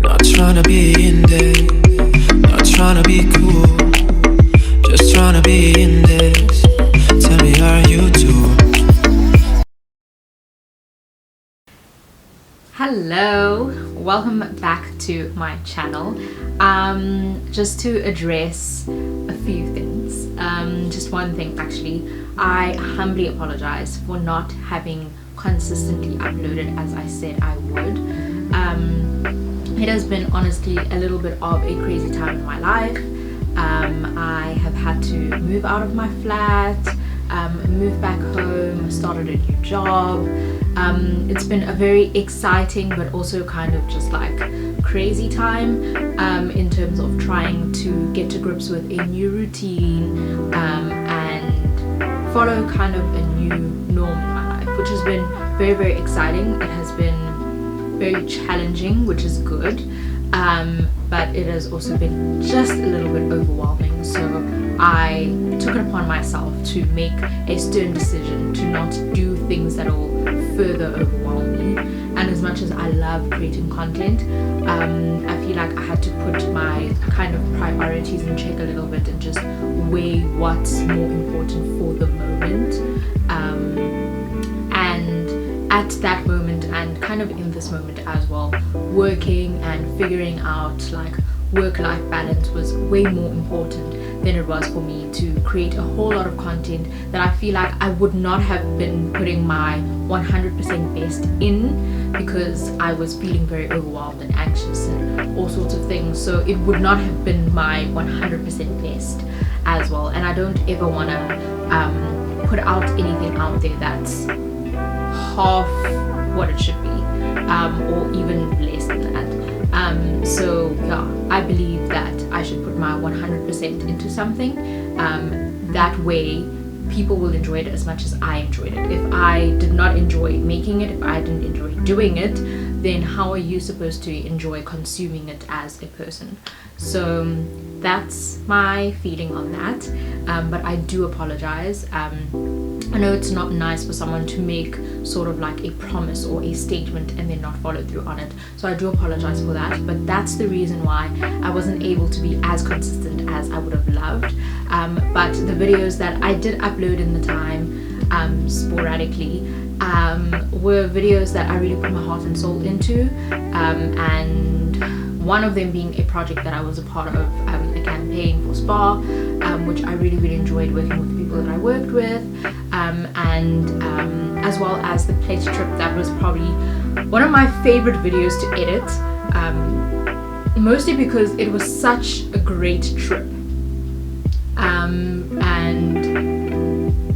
Not trying to be in there, not trying to be cool, just trying to be in this. Tell me, are you too? Hello, welcome back to my channel. Just to address a few things, just one thing actually. I humbly apologize for not having consistently uploaded as I said I would. It has been honestly a little bit of a crazy time in my life. I have had to move out of my flat, move back home, started a new job. It's been a very exciting but also kind of just like crazy time in terms of trying to get to grips with a new routine and follow kind of a new norm in my life, which has been very, very exciting. It has been very challenging, which is good, but it has also been just a little bit overwhelming. So I took it upon myself to make a stern decision to not do things that will further overwhelm me. And as much as I love creating content, I feel like I had to put my kind of priorities in check a little bit and just weigh what's more important for the moment. And at that moment, and kind of in this moment as well, working and figuring out like work-life balance was way more important than it was for me to create a whole lot of content that I feel like I would not have been putting my 100% best in, because I was feeling very overwhelmed and anxious and all sorts of things. So it would not have been my 100% best as well. And I don't ever want to put out anything out there that's half what it should be, or even less than that. So yeah, I believe that I should put my 100% into something. That way people will enjoy it as much as I enjoyed it. If I did not enjoy making it, if I didn't enjoy doing it, then how are you supposed to enjoy consuming it as a person? So that's my feeling on that. But I do apologize. I know it's not nice for someone to make sort of like a promise or a statement and then not follow through on it. So I do apologize for that, but that's the reason why I wasn't able to be as consistent as I would have loved. But the videos that I did upload in the time, sporadically, were videos that I really put my heart and soul into, and one of them being a project that I was a part of, a campaign for Spa, which I really, really enjoyed working with the people that I worked with, and as well as the place trip. That was probably one of my favorite videos to edit, mostly because it was such a great trip, and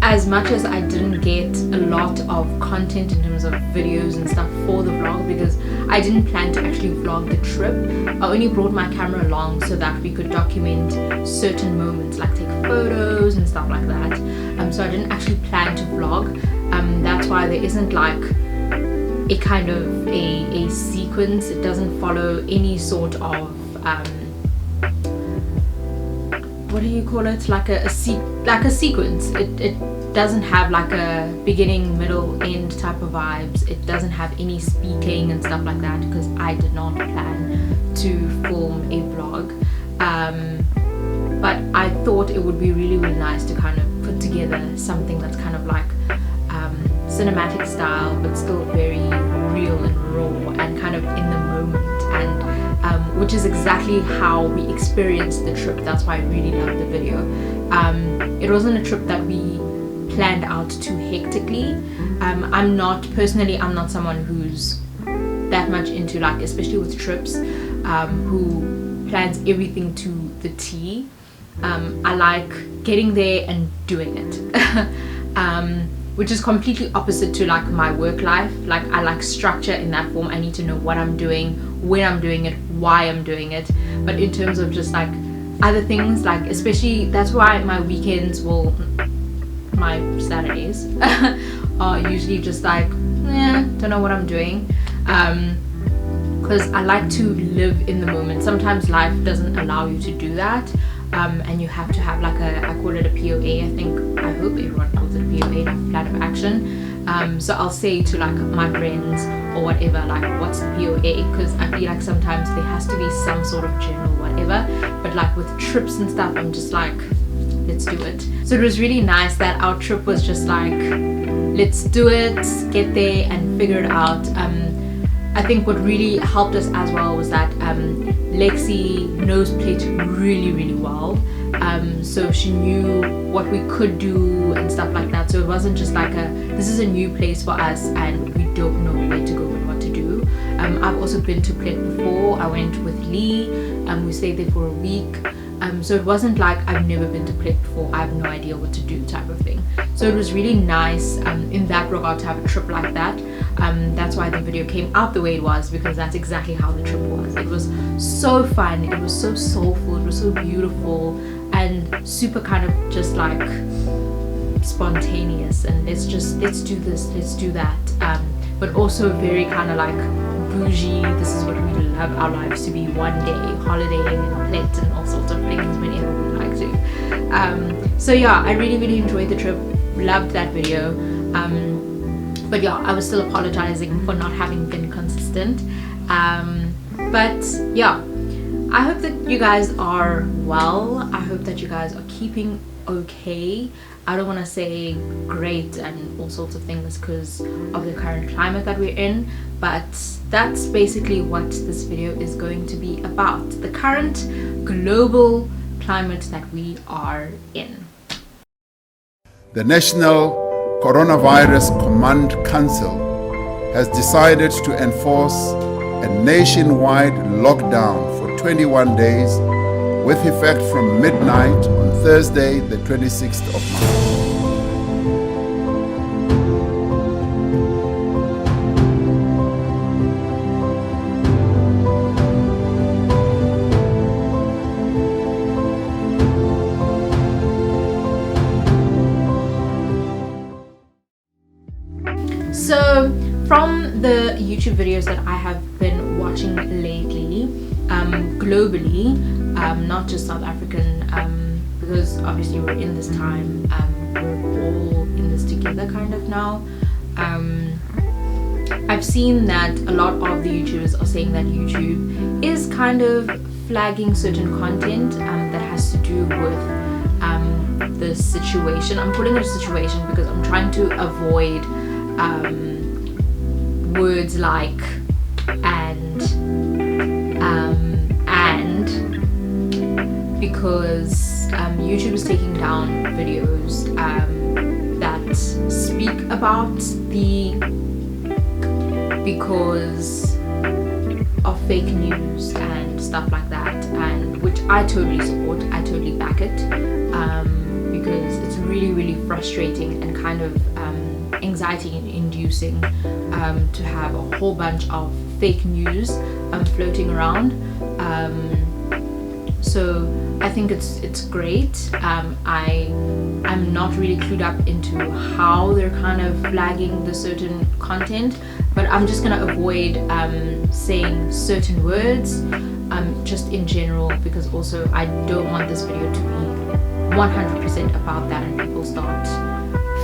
as much as I didn't get a lot of content in terms of videos and stuff for the vlog, because I didn't plan to actually vlog the trip, I only brought my camera along so that we could document certain moments, like take photos and stuff like that. So I didn't actually plan to vlog. That's why there isn't like a kind of a sequence. It doesn't follow any sort of what do you call it, like a sequence. It doesn't have like a beginning, middle, end type of vibes. It doesn't have any speaking and stuff like that, because I did not plan to film a vlog. But I thought it would be really, really nice to kind of put together something that's kind of like cinematic style, but still very real and raw and kind of in the moment, and which is exactly how we experienced the trip. That's why I really loved the video. It wasn't a trip that we planned out too hectically. I'm not someone who's that much into, like, especially with trips, who plans everything to the T. I like getting there and doing it. Which is completely opposite to like my work life. Like, I like structure in that form. I need to know what I'm doing, when I'm doing it, why I'm doing it. But in terms of just like other things, like especially that's why my weekends my Saturdays are usually just like, don't know what I'm doing, because I like to live in the moment. Sometimes life doesn't allow you to do that, and you have to have like I call it a POA. I hope everyone calls it a POA, like plan of action, So I'll say to like my friends or whatever, like, what's the POA? Because I feel like sometimes there has to be some sort of general whatever, but like with trips and stuff, I'm just like, let's do it. So it was really nice that our trip was just like, let's do it, get there and figure it out. I think what really helped us as well was that Lexi knows Plate really well. So she knew what we could do and stuff like that. So it wasn't just like this is a new place for us and we don't know where to go and what to do. I've also been to Plate before. I went with Lee and we stayed there for a week. So it wasn't like I've never been to Plate before, I have no idea what to do type of thing. So it was really nice in that regard to have a trip like that. That's why the video came out the way it was, because that's exactly how the trip was. It was so fun, it was so soulful, it was so beautiful and super kind of just like spontaneous and let's do this, let's do that, but also very kind of like bougie. This is what we love our lives to be, one day holidaying and Plate and all sorts of things whenever we like to. So yeah, I really enjoyed the trip, loved that video. But yeah, I was still apologizing for not having been consistent. But yeah, I hope that you guys are well. I hope that you guys are keeping okay. I don't want to say great and all sorts of things because of the current climate that we're in, but that's basically what this video is going to be about, the current global climate that we are in. The National Coronavirus Command Council has decided to enforce a nationwide lockdown for 21 days with effect from midnight on Thursday, the 26th of March. So from the YouTube videos that I have been watching lately, globally, not just South African, because obviously we're in this time, we're all in this together kind of now. I've seen that a lot of the YouTubers are saying that YouTube is kind of flagging certain content that has to do with the situation. I'm calling it a situation because I'm trying to avoid words like and because YouTube is taking down videos that speak about because of fake news and stuff like that, and which I totally support, I totally back it, because it's really frustrating and kind of anxiety inducing to have a whole bunch of fake news floating around. So I think it's great. I'm not really clued up into how they're kind of flagging the certain content, but I'm just gonna avoid saying certain words just in general, because also I don't want this video to be 100% about that and people start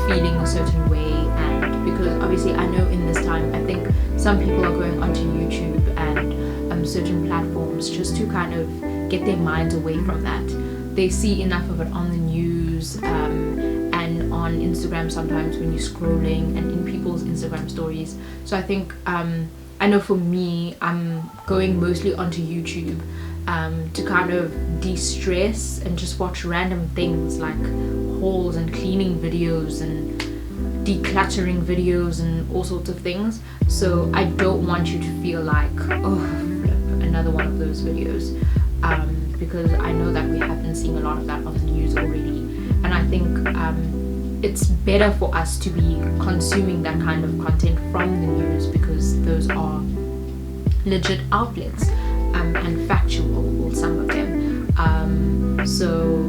feeling a certain way. And because obviously I know in this time I think some people are going onto YouTube and certain platforms just to kind of get their minds away from that. They see enough of it on the news and on Instagram sometimes when you're scrolling and in people's Instagram stories. So I think I know for me, I'm going mostly onto YouTube to kind of de-stress and just watch random things like hauls and cleaning videos and decluttering videos and all sorts of things. So I don't want you to feel like, oh, flip, another one of those videos, because I know that we have been seeing a lot of that on the news already, and I think it's better for us to be consuming that kind of content from the news, because those are legit outlets and factual, or some of them. So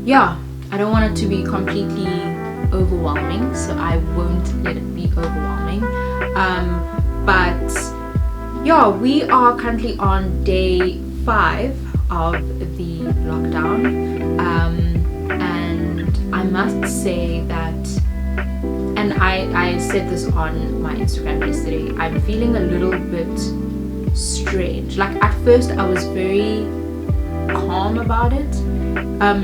yeah, I don't want it to be completely overwhelming, so I won't let it be overwhelming. But yeah, we are currently on day 5 of the lockdown, and I must say that, and and I said this on my Instagram yesterday, I'm feeling a little bit strange. Like at first I was very calm about it,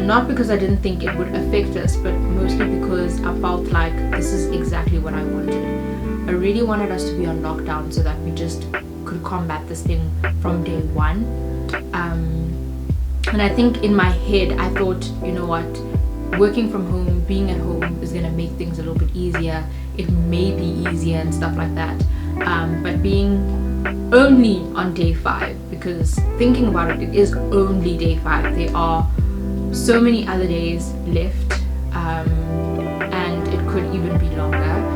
not because I didn't think it would affect us, but mostly because I felt like this is exactly what I wanted. I really wanted us to be on lockdown so that we just could combat this thing from day one. And I think in my head I thought, you know what, working from home, being at home is going to make things a little bit easier. It may be easier and stuff like that. But being only on day 5, because thinking about it, it is only day 5. There are so many other days left, and it could even be longer.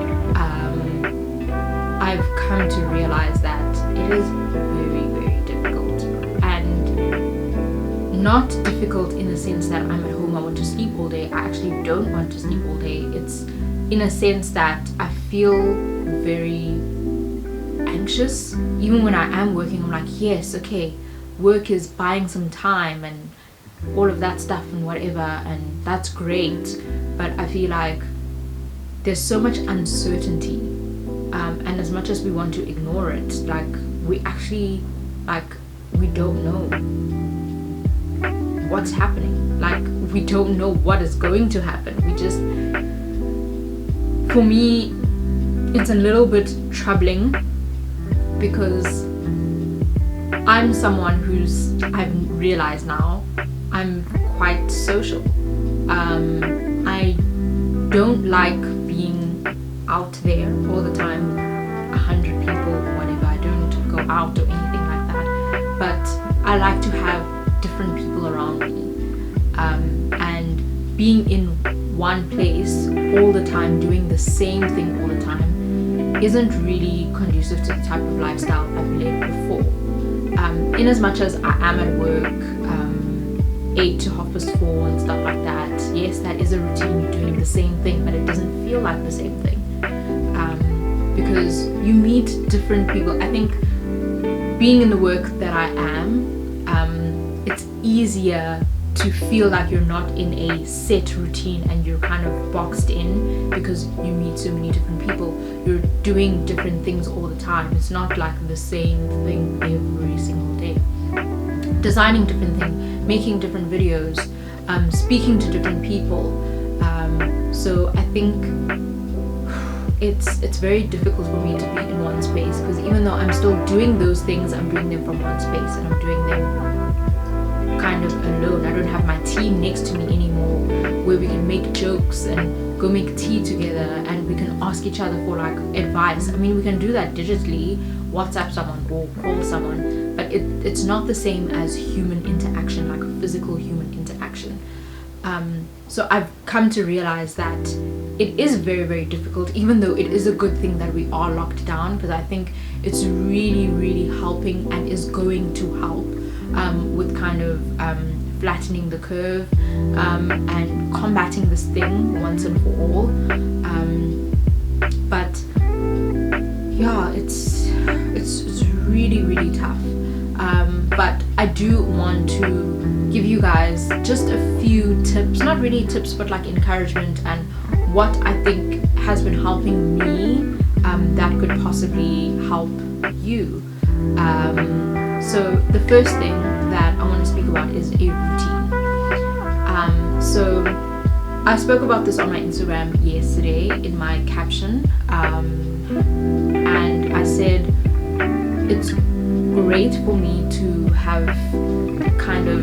I've come to realize that it is very, very difficult, and not difficult in the sense that I'm at home, I want to sleep all day. I actually don't want to sleep all day. It's in a sense that I feel very anxious. Even when I am working, I'm like, yes, okay, work is buying some time and all of that stuff and whatever, and that's great, but I feel like there's so much uncertainty, and as much as we want to ignore it, like we actually, like, we don't know what's happening. Like we don't know what is going to happen. We just, for me, it's a little bit troubling because I'm someone who's, I've realized now, I'm quite social. I don't like being out there all the time, 100 people, whatever. I don't go out or anything like that. But I like to have different people around me. And being in one place all the time, doing the same thing all the time, isn't really conducive to the type of lifestyle I've led before. In as much as I am at work 8 to 4:30 and stuff like that, yes, that is a routine, you're doing the same thing, but it doesn't feel like the same thing, because you meet different people. I think being in the work that I am, it's easier to feel like you're not in a set routine and you're kind of boxed in because you meet so many different people. You're doing different things all the time. It's not like the same thing every single day. Designing different things, making different videos, speaking to different people. So I think it's very difficult for me to be in one space, because even though I'm still doing those things, I'm doing them from one space and I'm doing them kind of alone. I don't have my team next to me anymore where we can make jokes and go make tea together and we can ask each other for like advice. I mean, we can do that digitally, WhatsApp someone or call someone, but it's not the same as human interaction, like physical human interaction. So I've come to realize that it is very, very difficult, even though it is a good thing that we are locked down, because I think it's really, really helping and is going to help with kind of flattening the curve and combating this thing once and for all. But yeah, it's really, really tough. But I do want to give you guys just a few tips, not really tips, but like encouragement and what I think has been helping me that could possibly help you. So the first thing that I want to speak about is a routine. So I spoke about this on my Instagram yesterday in my caption, and I said it's great for me to have kind of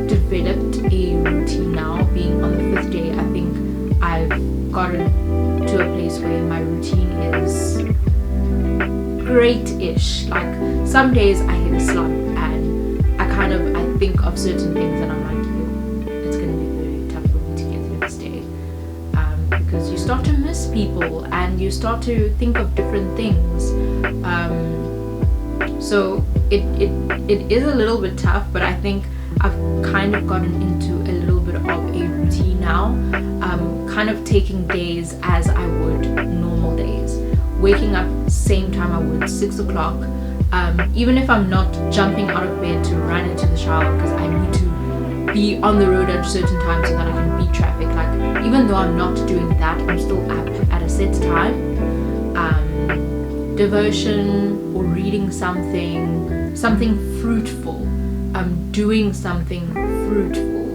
developed a routine now. Being on the 5th day, I think I've gotten to a place where my routine is great-ish. Like some days I hit a slump and I think of certain things and I'm like, yo, it's gonna be very tough for me to get through this day, because you start to miss people and you start to think of different things. So it is a little bit tough, but I think I've kind of gotten into a little bit of a routine now, kind of taking days as I would normal days, waking up same time I would, 6 o'clock, even if I'm not jumping out of bed to run into the shower because I need to be on the road at a certain time so that I can beat traffic. Like, even though I'm not doing that, I'm still up at a set time. Devotion or reading something fruitful, doing something fruitful,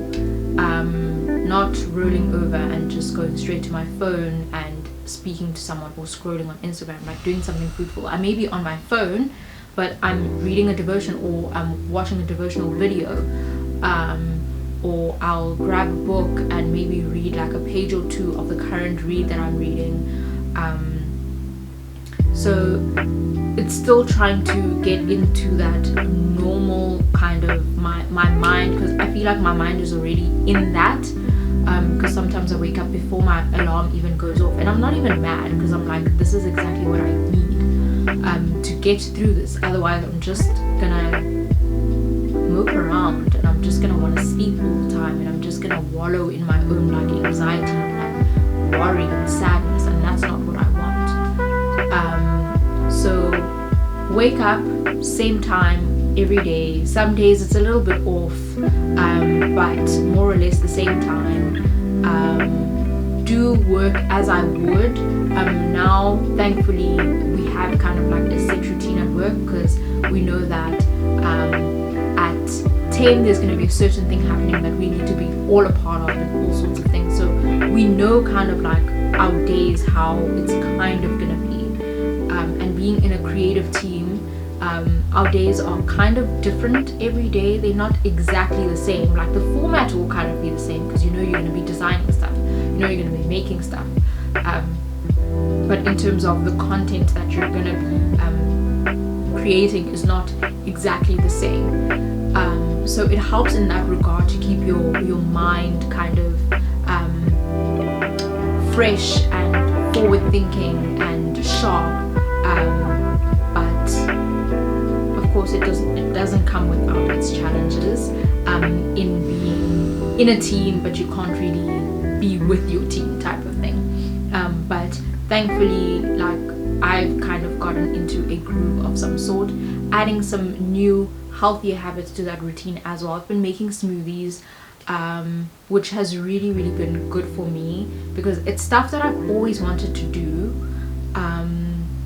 not rolling over and just going straight to my phone and speaking to someone or scrolling on Instagram. Like, doing something fruitful. I may be on my phone, but I'm reading a devotion, or I'm watching a devotional video, or I'll grab a book and maybe read like a page or two of the current read that I'm reading. So it's still trying to get into that normal kind of my mind, because I feel like my mind is already in that, because sometimes I wake up before my alarm even goes off, and I'm not even mad, because I'm like, this is exactly what I need to get through this. Otherwise I'm just gonna mope around, and I'm just gonna want to sleep all the time, and I'm just gonna wallow in my own like anxiety and like worry and sadness, and that's not what I want. So wake up same time every day. Some days it's a little bit off, but more or less the same time. Do work as I would. Now thankfully we have kind of like a set routine at work, because we know that at 10 there's going to be a certain thing happening that we need to be all a part of, and all sorts of things. So we know kind of like our days, how it's kind of going to be. And being in a creative team, our days are kind of different every day. They're not exactly the same. Like, the format will kind of be the same, because you know you're going to be designing stuff, you know you're going to be making stuff, but in terms of the content that you're going to be creating is not exactly the same. So it helps in that regard to keep your mind kind of fresh and forward thinking and sharp. But of course it doesn't come without its challenges, in being in a team, but you can't really be with your team type of thing. But thankfully, like, I've kind of gotten into a groove of some sort, adding some new healthier habits to that routine as well. I've been making smoothies, which has really been good for me, because it's stuff that I've always wanted to do,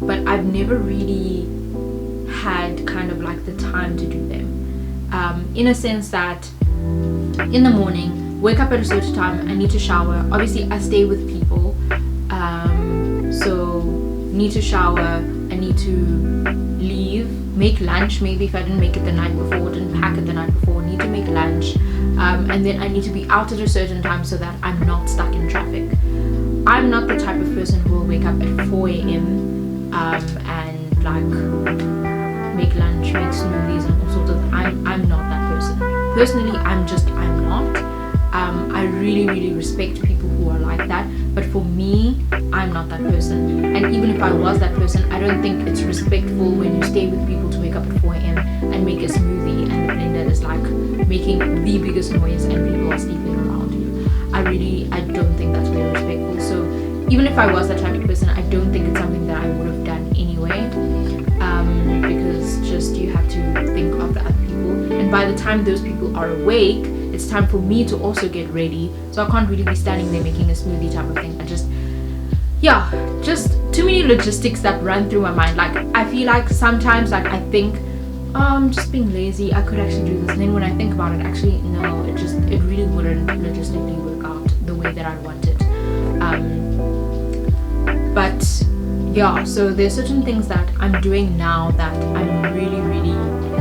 but I've never really had kind of like the time to do them, in a sense that in the morning, wake up at a certain time, I need to shower. Obviously I stay with people, so need to shower, I need to leave, make lunch. Maybe if I didn't make it the night before, didn't pack it the night before, need to make lunch, and then I need to be out at a certain time so that I'm not stuck in traffic. I'm not the type of person who will wake up at 4 a.m. And like make lunch, make smoothies and all sorts of. I'm not that person. Personally, I'm not. I really respect people who are like that, but for me, I'm not that person. And even if I was that person, I don't think it's respectful when you stay with people to wake up at 4 a.m. and make a smoothie, and the blender is like making the biggest noise and people are sleeping around you. I don't think that's very respectful. So even if I was that type of person, I don't think it's something that I would have done anyway, because just you have to think of the other people, and by the time those people are awake, it's time for me to also get ready. So I can't really be standing there making a smoothie type of thing. Just too many logistics that run through my mind. Like, I feel like sometimes, like, I think, oh, I'm just being lazy, I could actually do this, and then when I think about it, actually no, it really wouldn't logistically work out the way that I want it. But yeah, so there's certain things that I'm doing now that I'm really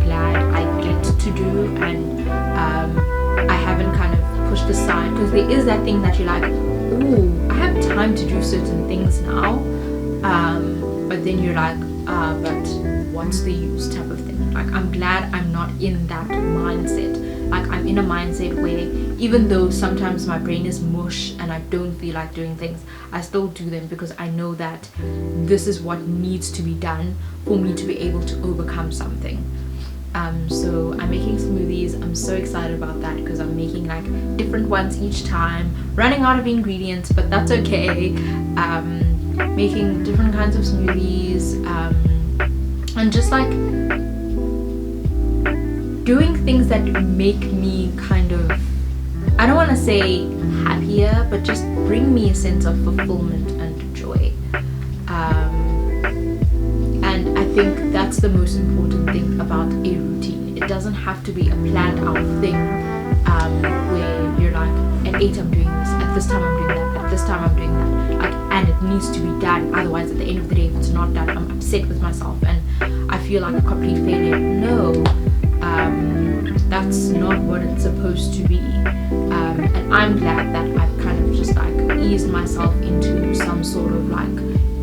glad I get to do, and I haven't kind of pushed aside, because there is that thing that you're like, oh, I have time to do certain things now, but then you're like, but what's the use type of thing. Like, I'm glad I'm not in that mindset. Like, I'm in a mindset where even though sometimes my brain is mush and I don't feel like doing things, I still do them, because I know that this is what needs to be done for me to be able to overcome something. So I'm making smoothies. I'm so excited about that, because I'm making like different ones each time, running out of ingredients, but that's okay. Making different kinds of smoothies, and just like doing things that make me kind of I don't want to say happier, but just bring me a sense of fulfillment and joy. And I think that's the most important thing about a routine. It doesn't have to be a planned out thing where you're like, at 8 I'm doing this, at this time I'm doing that, at this time I'm doing that, like, and it needs to be done. Otherwise, at the end of the day, if it's not done, I'm upset with myself and I feel like a complete failure. No, that's not what it's supposed to be. And I'm glad that I've kind of just like eased myself into some sort of like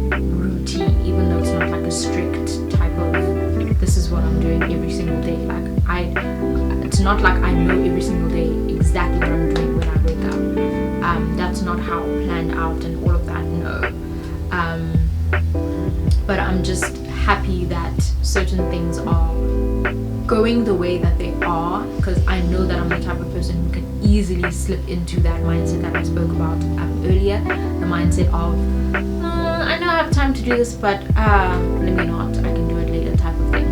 routine, even though it's not like a strict type of this is what I'm doing every single day. Like it's not like I know every single day exactly what I'm doing when I wake up. That's not how planned out and all of that, no. But I'm just happy that certain things are going the way that they are, because I know that I'm the type of person who can easily slip into that mindset that I spoke about earlier, the mindset of I know I have time to do this, but let me not, I can do it later type of thing.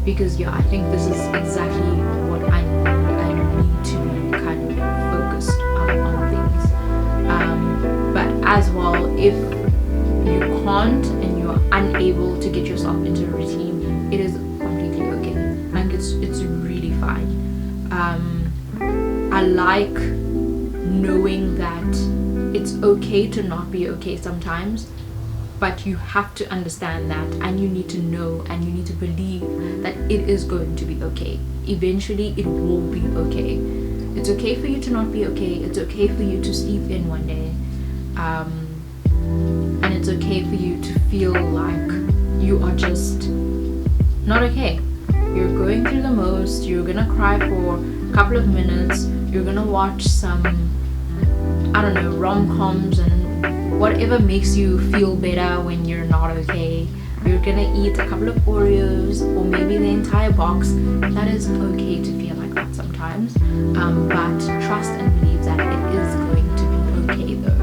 Because yeah, I think this is exactly what I need to be kind of focused on things. But as well, if you can't and you're unable to get yourself into a routine, it is completely okay. Like it's really fine. I like knowing that it's okay to not be okay sometimes, but you have to understand that, and you need to know and you need to believe that it is going to be okay. Eventually it will be okay. It's okay for you to not be okay. It's okay for you to sleep in one day. And it's okay for you to feel like you are just not okay. You're going through the most, you're gonna cry for a couple of minutes, you're gonna watch some, I don't know, rom-coms and whatever makes you feel better when you're not okay. You're gonna eat a couple of Oreos or maybe the entire box. That is okay to feel like that sometimes, but trust and believe that it is going to be okay though.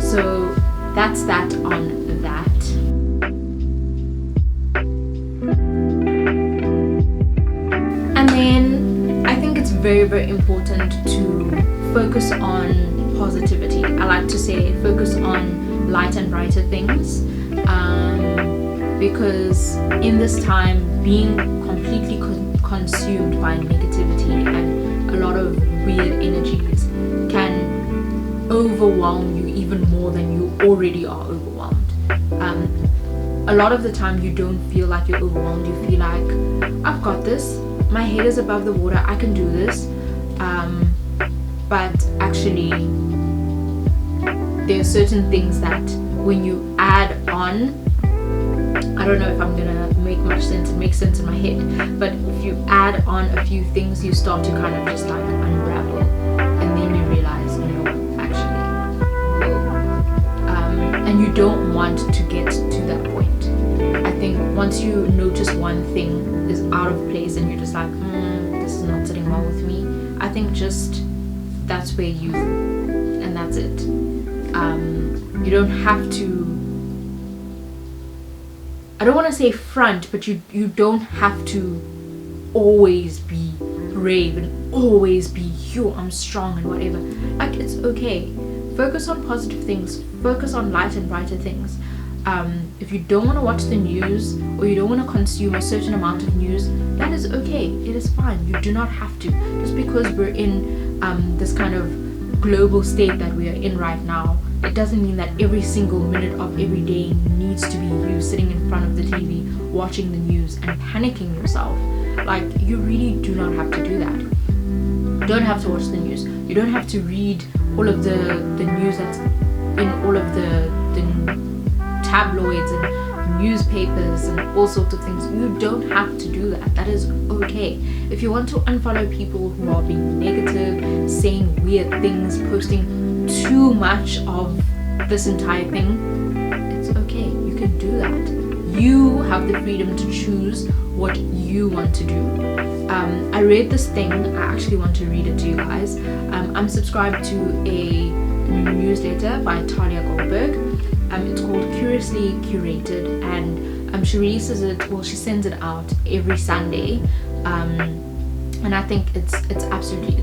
So that's that on that. And then I think it's very, very important to focus on positivity. I like to say focus on light and brighter things, because in this time, being completely consumed by negativity and a lot of weird energies can overwhelm you even more than you already are overwhelmed. A lot of the time you don't feel like you're overwhelmed. You feel like, I've got this, my head is above the water, I can do this. But actually there are certain things that when you add on, I don't know if I'm gonna make much sense, it makes sense in my head, but if you add on a few things, you start to kind of just like unravel, and then you realize, actually, and you don't want to get to that point. I think once you notice one thing is out of place and you're just like, this is not sitting well with me, I think just that's where and that's it. You don't have to, I don't want to say front, but you don't have to always be brave and always be I'm strong and whatever. Like, it's okay. Focus on positive things, focus on light and brighter things. If you don't want to watch the news or you don't want to consume a certain amount of news, that is okay. It is fine. You do not have to. Just because we're in this kind of global state that we are in right now, it doesn't mean that every single minute of every day needs to be you sitting in front of the TV watching the news and panicking yourself. Like, you really do not have to do that. You don't have to watch the news. You don't have to read all of the news that's in all of the tabloids and newspapers and all sorts of things. You don't have to do that. That is okay. If you want to unfollow people who are being negative, saying weird things, posting too much of this entire thing, it's okay. You can do that. You have the freedom to choose what you want to do. I read this thing. I actually want to read it to you guys. I'm subscribed to a newsletter by Talia Goldberg. It's called Curiously Curated, and she releases it, well, she sends it out every Sunday And I think it's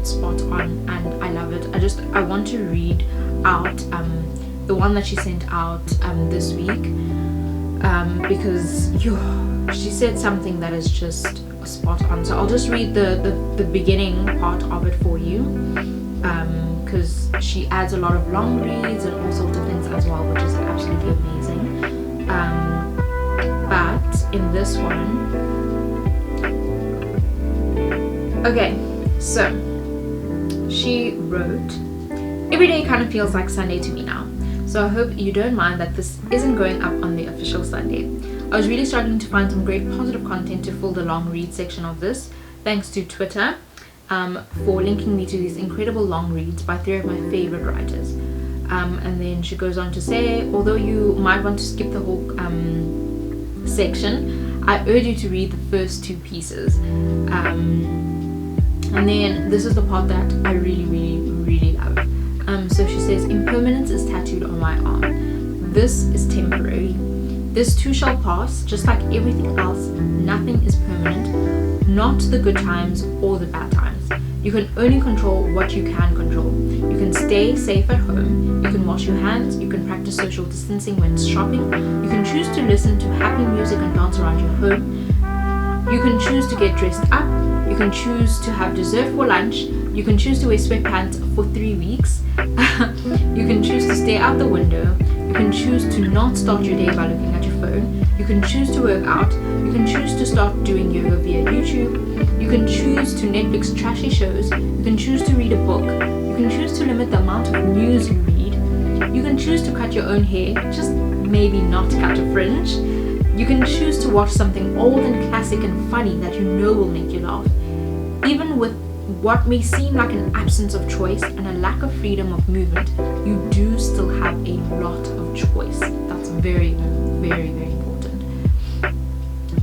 spot on, and I love it. I want to read out the one that she sent out this week, because she said something that is just spot on. So I'll just read the beginning part of it for you, because she adds a lot of long reads and all sorts of things as well, which is absolutely amazing. But in this one, okay, so she wrote, "Every day kind of feels like Sunday to me now. So I hope you don't mind that this isn't going up on the official Sunday. I was really struggling to find some great positive content to fill the long read section of this. Thanks to Twitter for linking me to these incredible long reads by 3 of my favorite writers." And then she goes on to say, "Although you might want to skip the whole section, I urge you to read the first 2 pieces." And then this is the part that I really love. So she says, "Impermanence is tattooed on my arm. This is temporary. This too shall pass, just like everything else. Nothing is permanent, not the good times or the bad times. You can only control what you can control. You can stay safe at home. You can wash your hands. You can practice social distancing when shopping. You can choose to listen to happy music and dance around your home. You can choose to get dressed up. You can choose to have dessert for lunch. You can choose to wear sweatpants for 3 weeks. You can choose to stay out the window. You can choose to not start your day by looking at your phone. You can choose to work out. You can choose to start doing yoga via YouTube. You can choose to Netflix trashy shows. You can choose to read a book. You can choose to limit the amount of news you read. You can choose to cut your own hair, just maybe not cut a fringe. You can choose to watch something old and classic and funny that you know will make you laugh. Even with what may seem like an absence of choice and a lack of freedom of movement, you do still have a lot of choice. That's very important.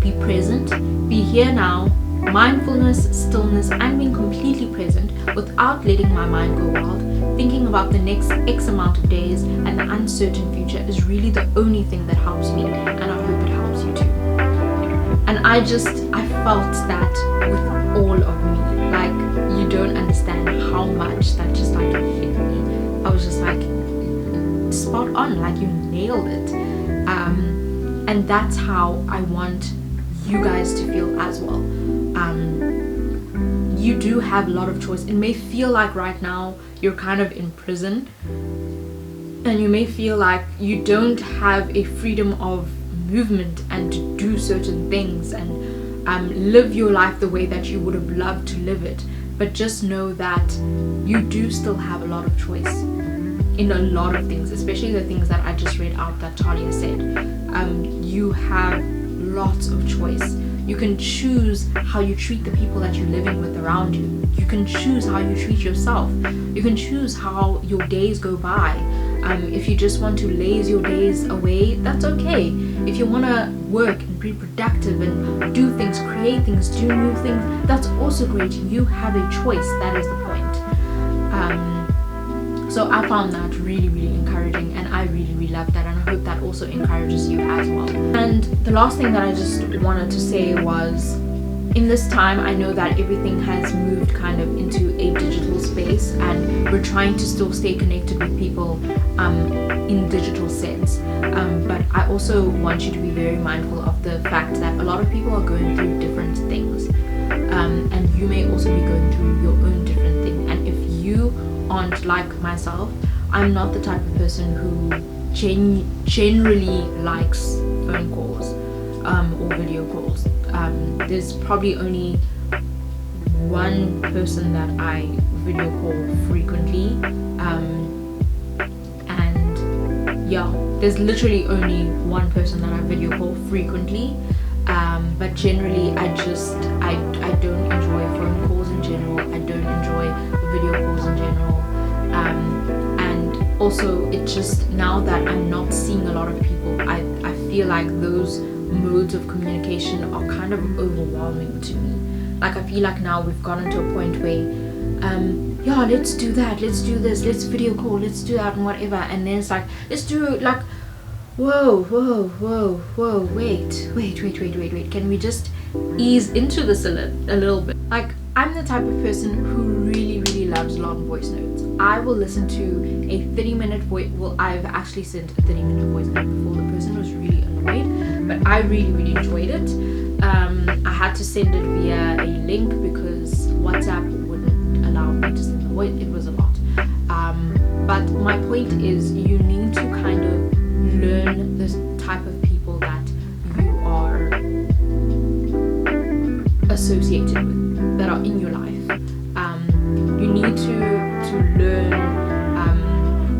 Be present, be here now, mindfulness, stillness, and being completely present without letting my mind go wild. Thinking about the next X amount of days and the uncertain future is really the only thing that helps me, and I hope it helps you too." And I felt that with all of me. Like, you don't understand how much that just like hit me. I was just like, spot on, like you nailed it. And that's how I want you guys to feel as well. You do have a lot of choice. It may feel like right now you're kind of in prison, and you may feel like you don't have a freedom of movement and to do certain things and live your life the way that you would have loved to live it. But just know that you do still have a lot of choice in a lot of things, especially the things that I just read out that Talia said. You have lots of choice. You can choose how you treat the people that you're living with around you. You can choose how you treat yourself. You can choose how your days go by. If you just want to laze your days away, that's okay. If you want to work and be productive and do things, create things, do new things, that's also great. You have a choice. That is the point. So I found that really encouraging, and I really love that, and I hope that also encourages you as well. And the last thing that I just wanted to say was, in this time, I know that everything has moved kind of into a digital space, and we're trying to still stay connected with people in digital sense. But I also want you to be very mindful of the fact that a lot of people are going through different things, and you may also be going through your own different thing. And if you aren't like myself, I'm not the type of person who generally likes phone calls or video calls. There's probably only one person that I video call frequently, and yeah, there's literally only one person that I video call frequently, but generally I don't enjoy phone calls in general. I don't enjoy video calls in general, and also it just, now that I'm not seeing a lot of people, I feel like those modes of communication are kind of overwhelming to me. Like, I feel like now we've gotten to a point where yeah, let's do that, let's do this, let's video call, let's do that and whatever, and then it's like, let's do like Whoa, wait. Can we just ease into this a little bit? Like, I'm the type of person who really loves long voice notes. I will listen to a 30-minute voice. Well, I've actually sent a 30-minute voice note before. The person was really annoyed, but I really enjoyed it. I had to send it via a link because WhatsApp wouldn't allow me to send the voice. It was a lot. But my point is, you need to kind of learn the type of people that you are associated with, that are in your life. You need to learn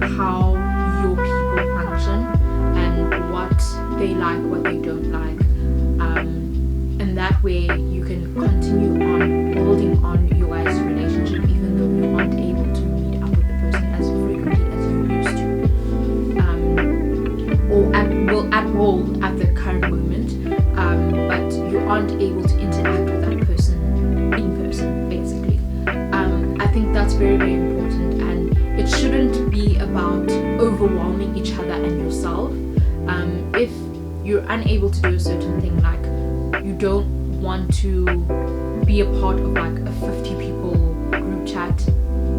how your people function and what they like, what they don't like, and that way you can continue on building on your guys' relationship, even though you aren't able to meet up with the person as frequently as you used to, or at the current moment, but you aren't able to interact with that person in person, basically. I think that's very important, and it shouldn't be about overwhelming each other and yourself. If you're unable to do a certain thing, like you don't want to be a part of like a 50 people group chat,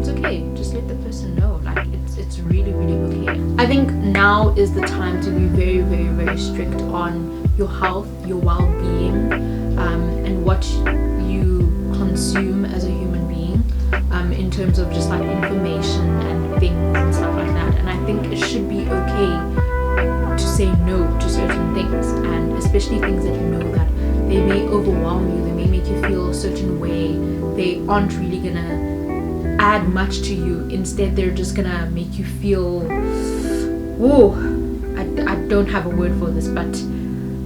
it's okay, just let the person know. Like, it's really okay. I think now is the time to be very strict on your health, your well-being, and what you consume as a human being, in terms of just like information and things and stuff like that. And I think it should be okay to say no to certain things, and especially things that you know that they may overwhelm you, they may make you feel a certain way, they aren't really gonna add much to you. Instead, they're just gonna make you feel, I don't have a word for this, but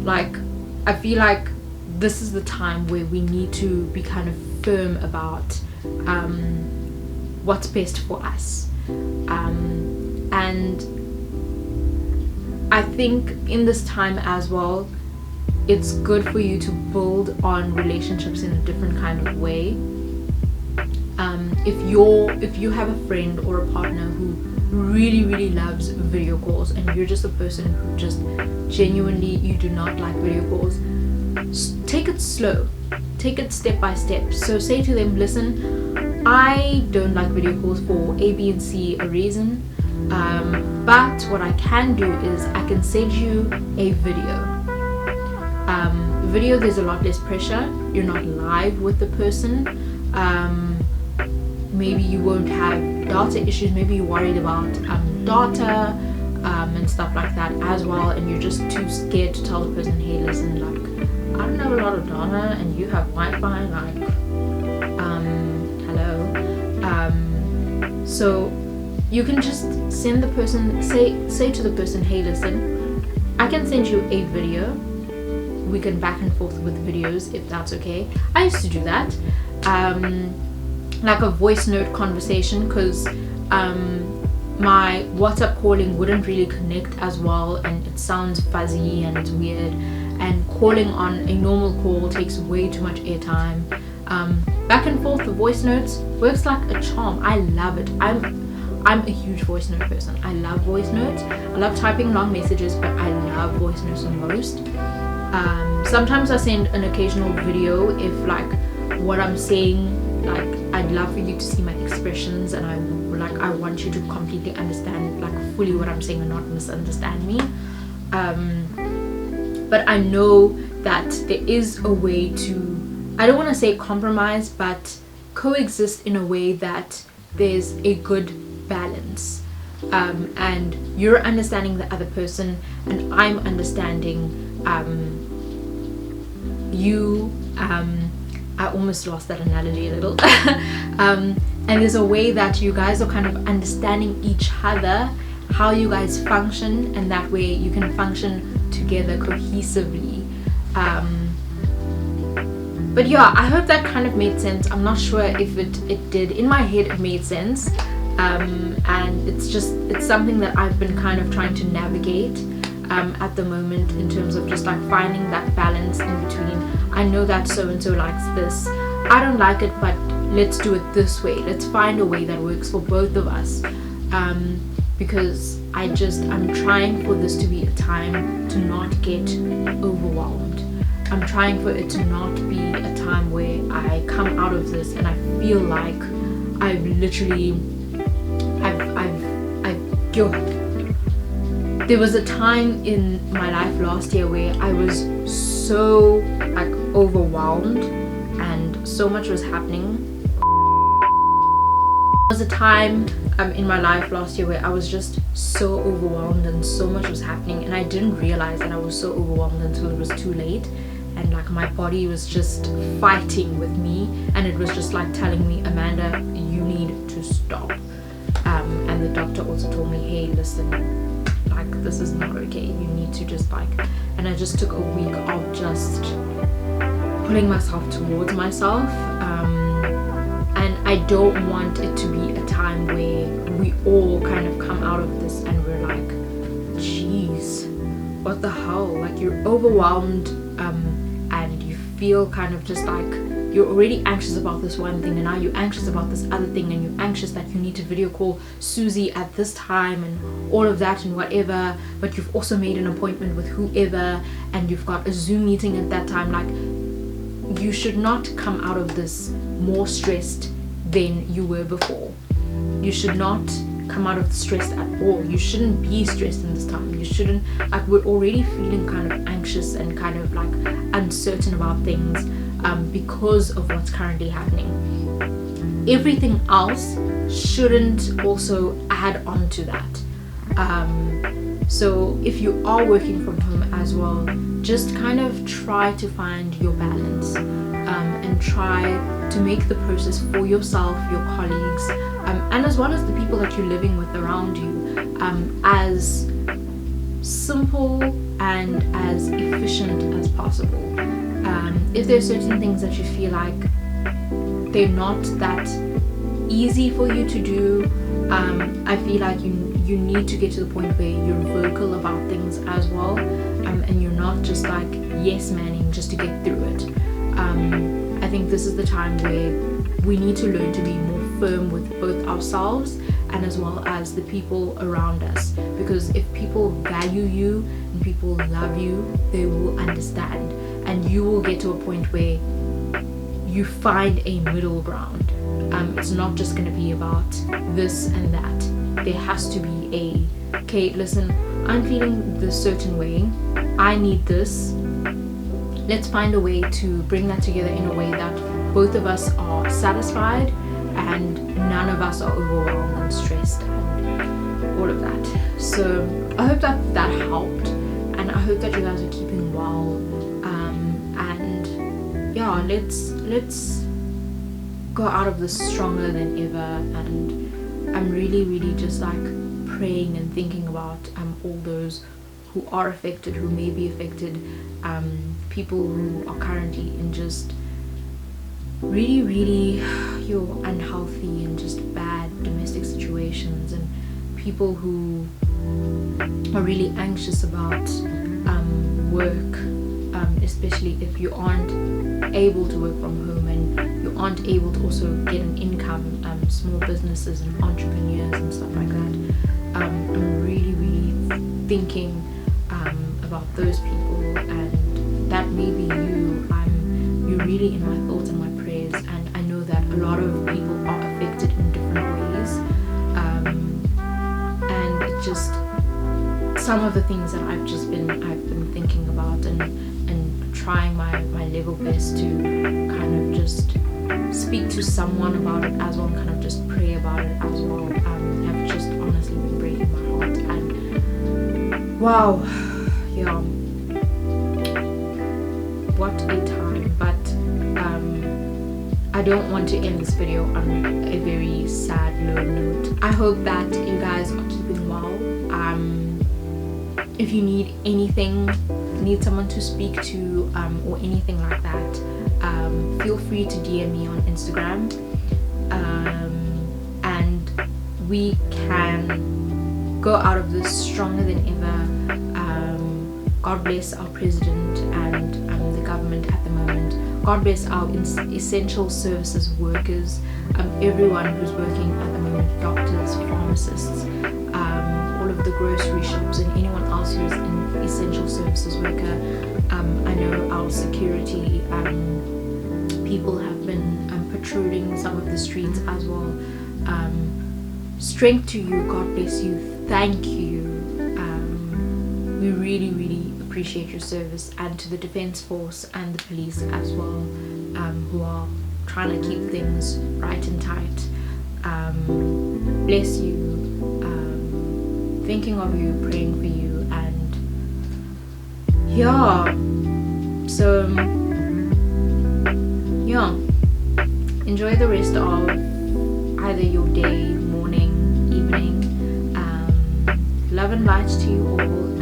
like, I feel like this is the time where we need to be kind of firm about what's best for us, and I think in this time as well, it's good for you to build on relationships in a different kind of way. If you have a friend or a partner who really loves video calls, and you're just a person who just genuinely, you do not like video calls, take it slow, take it step by step. So say to them, listen, I don't like video calls for A, B, and C a reason, but what I can do is I can send you a video. Video, there's a lot less pressure, you're not live with the person, maybe you won't have data issues, maybe you're worried about data and stuff like that as well, and you're just too scared to tell the person, hey listen, like, I don't have a lot of data and you have Wi-Fi, like, hello. So you can just send the person, say to the person, hey listen, I can send you a video, we can back and forth with videos if that's okay. I used to do that, like a voice note conversation, because my WhatsApp calling wouldn't really connect as well, and it sounds fuzzy and it's weird, and calling on a normal call takes way too much airtime. Back and forth, the voice notes works like a charm. I love it. I'm a huge voice note person. I love voice notes. I love typing long messages, but I love voice notes the most. Sometimes I send an occasional video if like what I'm saying, like I'd love for you to see my expressions, and I want you to completely understand like fully what I'm saying and not misunderstand me. But I know that there is a way to, I don't want to say compromise, but coexist in a way that there's a good balance, and you're understanding the other person and I'm understanding you. I almost lost that analogy a little. And there's a way that you guys are kind of understanding each other, how you guys function, and that way you can function together cohesively. But yeah, I hope that kind of made sense. I'm not sure if it did. In my head it made sense, and it's something that I've been kind of trying to navigate at the moment, in terms of just like finding that balance in between. I know that so and so likes this, I don't like it, but let's do it this way. Let's find a way that works for both of us. because I'm trying for this to be a time to not get overwhelmed. I'm trying for it to not be a time where I come out of this and I feel like I've there was a time in my life last year where I was so like overwhelmed and so much was happening. There was a time in my life last year where I was just so overwhelmed and so much was happening, and I didn't realize that I was so overwhelmed until it was too late, and like my body was just fighting with me, and it was just like telling me, Amanda, you need to stop. And the doctor also told me, hey, listen, like this is not okay, you need to just like, and I just took a week of just pulling myself towards myself, and I don't want it to be a time where we all kind of come out of this and we're like, geez, what the hell, like you're overwhelmed, and you feel kind of just like you're already anxious about this one thing, and now you're anxious about this other thing, and you're anxious that you need to video call Susie at this time and all of that and whatever, but you've also made an appointment with whoever and you've got a Zoom meeting at that time. Like, you should not come out of this more stressed than you were before. You should not come out of stressed at all. You shouldn't be stressed in this time. You shouldn't, like, we're already feeling kind of anxious and kind of like uncertain about things because of what's currently happening. Everything else shouldn't also add on to that. So if you are working from home as well, just kind of try to find your balance, and try to make the process for yourself, your colleagues, and as well as the people that you're living with around you, as simple and as efficient as possible. If there are certain things that you feel like they're not that easy for you to do, I feel like you need to get to the point where you're vocal about things as well, and you're not just like yes manning just to get through it. I think this is the time where we need to learn to be more firm with both ourselves and as well as the people around us, because if people value you and people love you, they will understand, and you will get to a point where you find a middle ground. It's not just going to be about this and that. There has to be okay, listen, I'm feeling this certain way, I need this, let's find a way to bring that together in a way that both of us are satisfied and none of us are overwhelmed and stressed and all of that. So I hope that helped, and I hope that you guys are keeping well, and yeah, let's go out of this stronger than ever. And I'm really just like praying and thinking about all those who are affected, who may be affected, people who are currently in just really unhealthy and just bad domestic situations, and people who are really anxious about work, especially if you aren't able to work from home and you aren't able to also get an income, small businesses and entrepreneurs and stuff like that. I'm really thinking about those people, and that may be you. You're really in my thoughts and my prayers, and I know that a lot of people are affected in different ways, and it just, some of the things that I've been thinking about and trying my level best to kind of just speak to someone about it as well, and kind of just pray about it as well, have just honestly been breaking my heart. And wow, yeah, what a time. But I don't want to end this video on a very sad, low note. I hope that you guys are keeping well. If you need anything, need someone to speak to, or anything like that, feel free to DM me on Instagram, and we can go out of this stronger than ever. God bless our president and the government at the moment. God bless our essential services workers, everyone who's working at the moment, doctors, pharmacists, of the grocery shops and anyone else who's an essential services worker. I know our security people have been patrolling some of the streets as well. Strength to you, God bless you, thank you. We really, really appreciate your service, and to the Defence Force and the police as well, who are trying to keep things right and tight. Bless you. Thinking of you, praying for you, and yeah. So yeah, enjoy the rest of either your day, morning, evening. Love and light to you all.